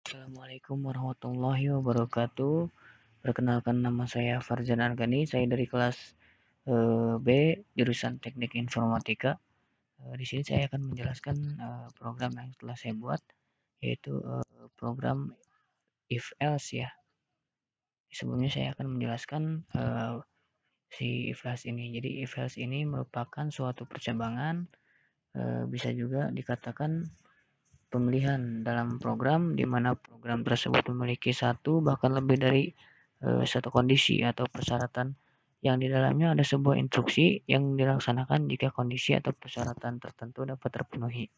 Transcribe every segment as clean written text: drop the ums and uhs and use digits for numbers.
Assalamualaikum warahmatullahi wabarakatuh. Perkenalkan, nama saya Farzan Argani. Saya dari kelas B jurusan Teknik Informatika. Di sini saya akan menjelaskan program yang telah saya buat, yaitu program if else ya. Sebelumnya saya akan menjelaskan si if else ini. Jadi if else ini merupakan suatu percabangan, bisa juga dikatakan pemilihan dalam program, di mana program tersebut memiliki satu bahkan lebih dari satu kondisi atau persyaratan yang di dalamnya ada sebuah instruksi yang dilaksanakan jika kondisi atau persyaratan tertentu dapat terpenuhi.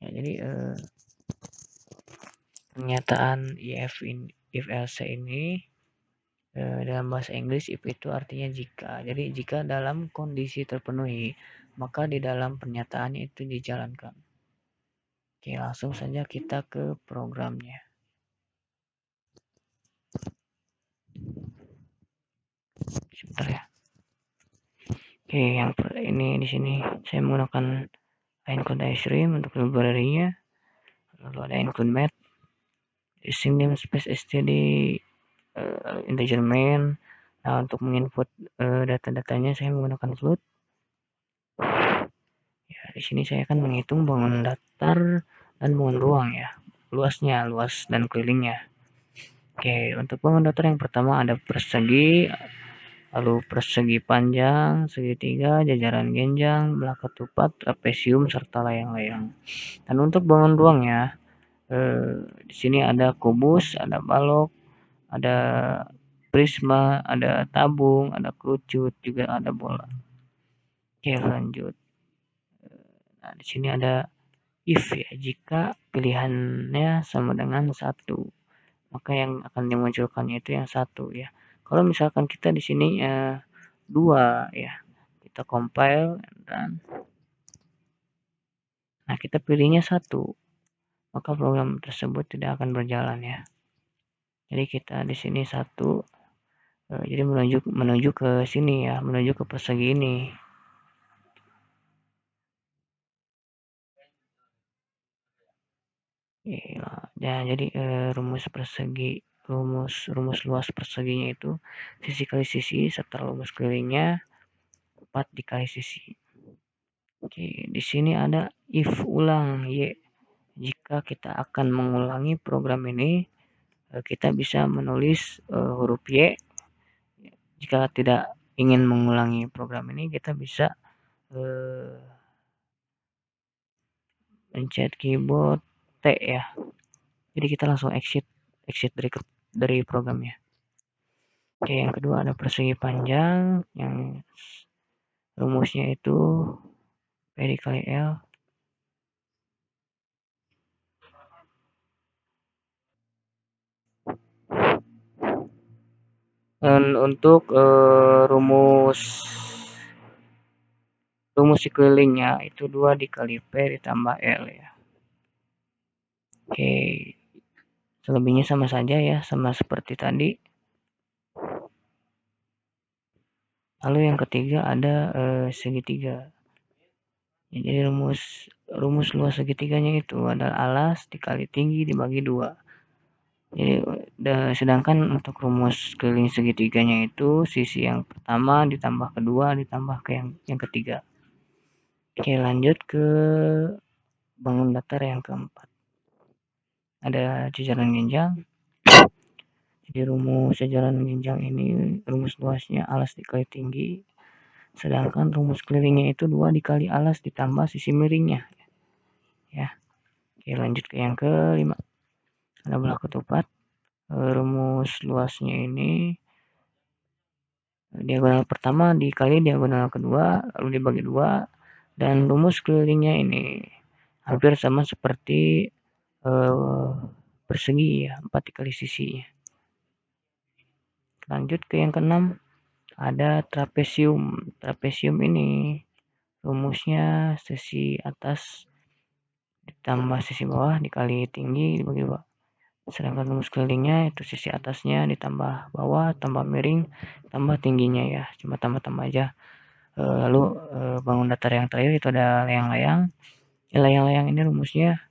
Ya, jadi pernyataan if else ini dalam bahasa Inggris if itu artinya jika. Jadi jika dalam kondisi terpenuhi, maka di dalam pernyataannya itu dijalankan. Oke, langsung saja kita ke programnya. Sebentar ya. Oke, yang ini di sini saya menggunakan include iStream untuk library-nya. Lalu ada include math, string namespace std, integer main. Nah, untuk menginput data-datanya saya menggunakan float. Ya, di sini saya akan menghitung bangunan datar dan bangunan ruang ya. Luasnya, luas dan kelilingnya. Oke, untuk bangunan datar yang pertama ada persegi, lalu persegi panjang, segitiga, jajaran genjang, belah ketupat, trapesium, serta layang-layang. Dan untuk bangunan ruangnya, di sini ada kubus, ada balok, ada prisma, ada tabung, ada kerucut, juga ada bola. Oke, lanjut. Nah, di sini ada if ya, jika pilihannya sama dengan 1, maka yang akan dimunculkannya itu yang 1 ya. Kalau misalkan kita di sini 2 ya, kita compile dan nah kita pilihnya 1, maka program tersebut tidak akan berjalan ya. Jadi kita di sini 1, jadi menuju ke sini ya, menuju ke persegi ini. Ya, jadi rumus luas perseginya itu sisi kali sisi serta rumus kelilingnya 4 dikali sisi. Oke, di sini ada if ulang y. Jika kita akan mengulangi program ini, kita bisa menulis huruf y. Jika tidak ingin mengulangi program ini, kita bisa pencet keyboard T ya. Jadi kita langsung exit dari programnya. Oke, yang kedua ada persegi panjang yang rumusnya itu P dikali L. Dan untuk rumus sekelilingnya itu 2 dikali P ditambah L ya. Oke, selebihnya sama saja ya, sama seperti tadi. Lalu yang ketiga ada segitiga. Jadi rumus luas segitiganya itu adalah alas dikali tinggi dibagi 2. Jadi sedangkan untuk rumus keliling segitiganya itu sisi yang pertama ditambah kedua ditambah ke yang ketiga. Oke, lanjut ke bangun datar yang keempat. Ada jajaran genjang. Jadi rumus jajaran genjang ini rumus luasnya alas dikali tinggi, sedangkan rumus kelilingnya itu 2 dikali alas ditambah sisi miringnya ya. Oke, lanjut ke yang kelima. Ada belah ketupat. Rumus luasnya ini diagonal pertama dikali diagonal kedua lalu dibagi 2, dan rumus kelilingnya ini hampir sama seperti persegi ya, 4 dikali sisinya. Lanjut ke yang keenam, ada trapesium. Trapesium ini rumusnya sisi atas ditambah sisi bawah dikali tinggi dibagi 2. Sedangkan rumus kelilingnya itu sisi atasnya ditambah bawah tambah miring tambah tingginya ya, cuma tambah aja. Lalu bangun datar yang terakhir itu ada layang-layang. layang-layang ini rumusnya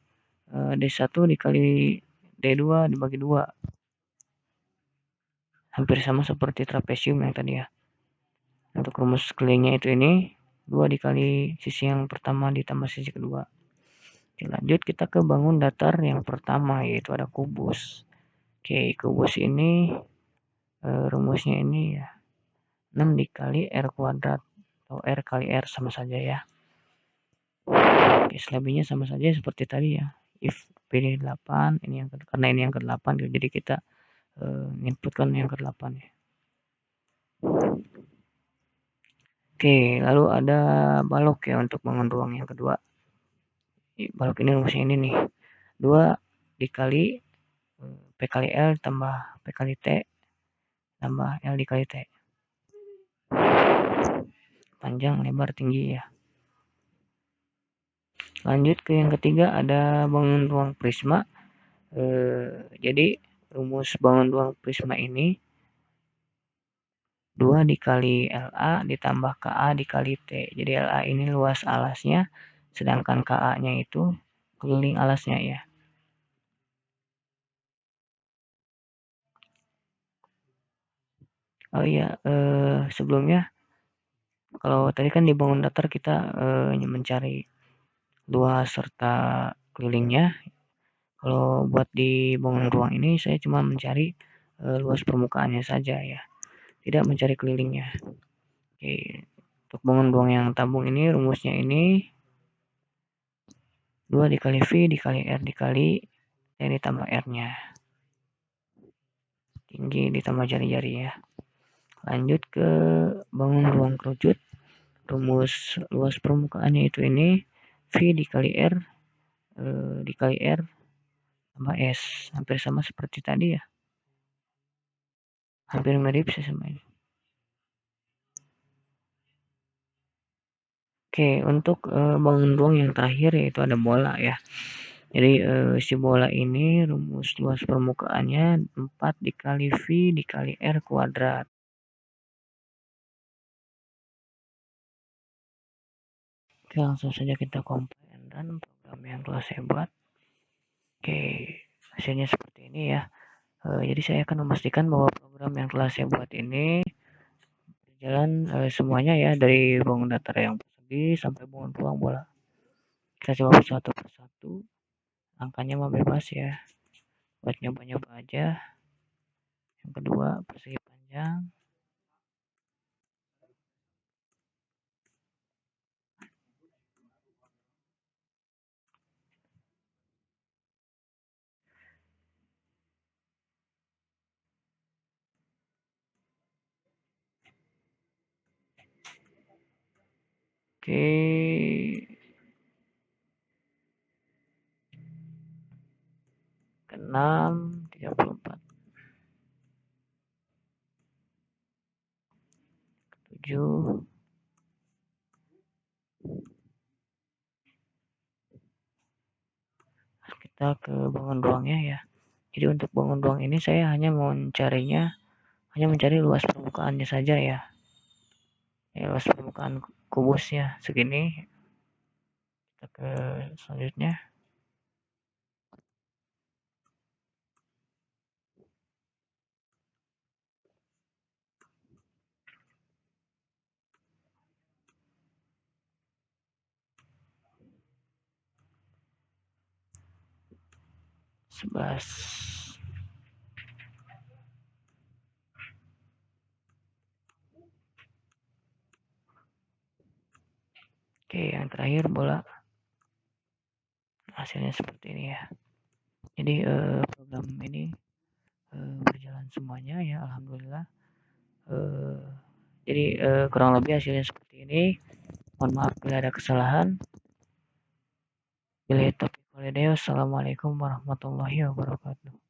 D1 dikali D2 dibagi 2. Hampir sama seperti trapesium yang tadi ya. Untuk rumus kelilingnya itu ini 2 dikali sisi yang pertama ditambah sisi kedua. Oke, lanjut kita ke bangun datar yang pertama, yaitu ada kubus. Oke, kubus ini rumusnya ini ya 6 dikali R kuadrat atau R kali R sama saja ya. Oke, selebihnya sama saja seperti tadi ya. If pilih 8, ini yang karena ini yang ke-8 jadi kita inputkan yang ke-8 ya. Oke, lalu ada balok ya untuk bangun ruang yang kedua. Balok ini rumusnya ini nih. 2 dikali P kali L tambah P kali T tambah L dikali T. Panjang, lebar, tinggi ya. Lanjut ke yang ketiga, ada bangun ruang prisma. Jadi rumus bangun ruang prisma ini 2 dikali LA ditambah KA dikali T. Jadi LA ini luas alasnya, sedangkan KA-nya itu keliling alasnya ya. Oh iya, sebelumnya kalau tadi kan di bangun datar kita mencari luas serta kelilingnya. Kalau buat di bangun ruang ini saya cuma mencari luas permukaannya saja ya, tidak mencari kelilingnya. Oke, untuk bangun ruang yang tabung ini rumusnya ini 2 dikali V dikali R dikali T ditambah R-nya. Tinggi ditambah jari-jari ya. Lanjut ke bangun ruang kerucut. Rumus luas permukaannya itu ini V dikali R dikali R tambah S. Hampir sama seperti tadi ya. Hampir mirip sih sama ini. Oke, untuk bangun ruang yang terakhir yaitu ada bola ya. Jadi si bola ini rumus luas permukaannya 4 dikali V dikali R kuadrat. Oke, langsung saja kita compile and run program yang telah saya buat. Oke, hasilnya seperti ini ya. Jadi saya akan memastikan bahwa program yang telah saya buat ini berjalan semuanya ya, dari bangun datar yang persegi sampai bangun ruang bola. Kita coba satu persatu. Angkanya mah bebas ya. Buat nyoba-nyoba aja. Yang kedua, persegi panjang. Oke. 6, 34, 7. Kita ke bangun ruangnya ya. Jadi untuk bangun ruang ini saya hanya mencari luas permukaannya saja ya. Luas permukaan kubusnya segini. Kita ke selanjutnya. Sebelas. Oke, yang terakhir bola. Hasilnya seperti ini ya. Jadi program ini berjalan semuanya ya, alhamdulillah. Jadi kurang lebih hasilnya seperti ini. Mohon maaf bila ada kesalahan. Bila taufiq walhidayah. Wassalamualaikum warahmatullahi wabarakatuh.